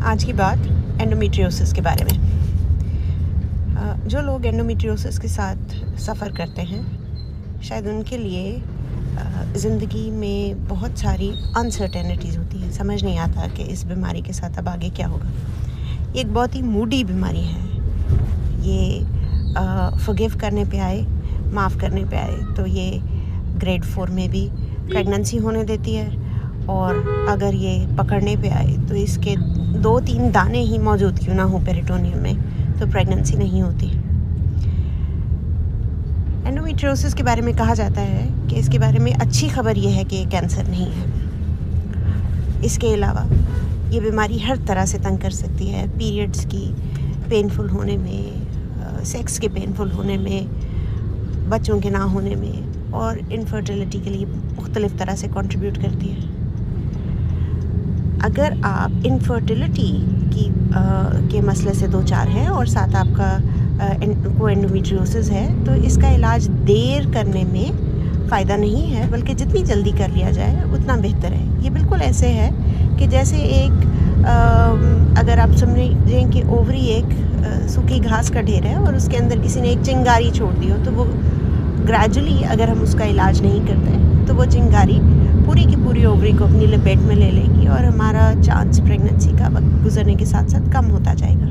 आज की बात एंडोमेट्रियोसिस के बारे में। जो लोग एंडोमेट्रियोसिस के साथ सफ़र करते हैं, शायद उनके लिए ज़िंदगी में बहुत सारी अनसर्टेनिटीज़ होती हैं। समझ नहीं आता कि इस बीमारी के साथ अब आगे क्या होगा। ये एक बहुत ही मूडी बीमारी है। ये फॉरगिव करने पे आए, माफ़ करने पे आए तो ये ग्रेड 4 में भी प्रेगनेंसी होने देती है, और अगर ये पकड़ने पे आए तो इसके 2-3 दाने ही मौजूद क्यों ना हो पेरिटोनियम में, तो प्रेगनेंसी नहीं होती। एंडोमेट्रियोसिस के बारे में कहा जाता है कि इसके बारे में अच्छी खबर ये है कि ये कैंसर नहीं है। इसके अलावा ये बीमारी हर तरह से तंग कर सकती है। पीरियड्स की पेनफुल होने में, सेक्स के पेनफुल होने में, बच्चों के ना होने में, और इनफर्टिलिटी के लिए मुख्तलिफ़ तरह से कंट्रीब्यूट करती है। अगर आप इनफर्टिलिटी के मसले से दो चार हैं और साथ आपका को एंडोमेट्रियोसिस है, तो इसका इलाज देर करने में फ़ायदा नहीं है, बल्कि जितनी जल्दी कर लिया जाए उतना बेहतर है। ये बिल्कुल ऐसे है कि जैसे अगर आप समझें कि ओवरी एक सूखी घास का ढेर है और उसके अंदर किसी ने एक चिंगारी छोड़ दी हो, तो वो ग्रेजुअली अगर हम उसका इलाज नहीं करते तो वो चिंगारी पूरी की पूरी ओवरी को अपनी लपेट में ले लेगी और हमारा चांस प्रेगनेंसी का वक्त गुजरने के साथ साथ कम होता जाएगा।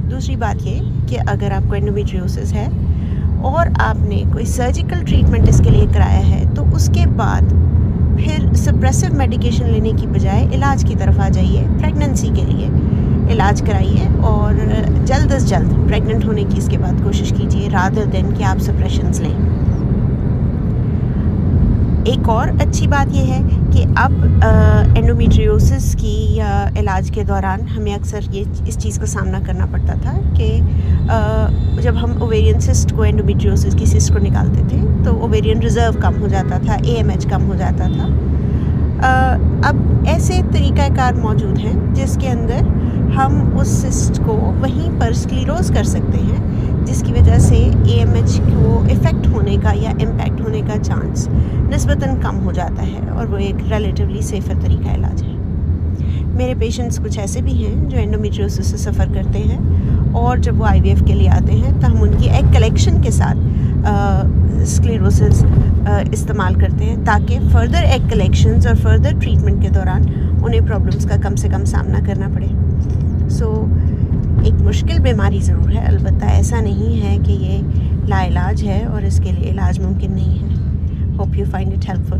दूसरी बात ये कि अगर आपको एंडोमेट्रियोसिस है और आपने कोई सर्जिकल ट्रीटमेंट इसके लिए कराया है, तो उसके बाद फिर सप्रेसिव मेडिकेशन लेने की बजाय इलाज की तरफ आ जाइए। प्रेगनेंसी के लिए इलाज कराइए और जल्द अज जल्द प्रेग्नेंट होने की इसके बाद कोशिश कीजिए, रादर देन कि आप सप्रेशंस लें। एक और अच्छी बात यह है कि अब एंडोमेट्रियोसिस की इलाज के दौरान हमें अक्सर इस चीज़ का सामना करना पड़ता था कि जब हम ओवेरियन सिस्ट को, एंडोमेट्रियोसिस की सिस्ट को निकालते थे, तो ओवेरियन रिजर्व कम हो जाता था, AMH कम हो जाता था। अब ऐसे तरीक़ाकार मौजूद हैं जिसके अंदर हम उस सिस्ट को वहीं पर स्क्लीरोज कर सकते हैं, जिसकी वजह से AMH को इफ़ेक्ट होने का या इम्पैक्ट होने का चांस निस्बतन कम हो जाता है, और वो एक रिलेटिवली सेफ़र तरीका इलाज है। मेरे पेशेंट्स कुछ ऐसे भी हैं जो एंडोमेट्रियोसिस से सफ़र करते हैं, और जब वो IVF के लिए आते हैं तो हम उनकी एग कलेक्शन के साथ स्क्लेरोसिस इस्तेमाल करते हैं, ताकि फ़र्दर एग कलेक्शंस और फर्दर ट्रीटमेंट के दौरान उन्हें प्रॉब्लम्स का कम से कम सामना करना पड़े। एक मुश्किल बीमारी ज़रूर है, अलबत्ता ऐसा नहीं है कि ये लाइलाज है और इसके लिए इलाज मुमकिन नहीं है। Hope you find it helpful.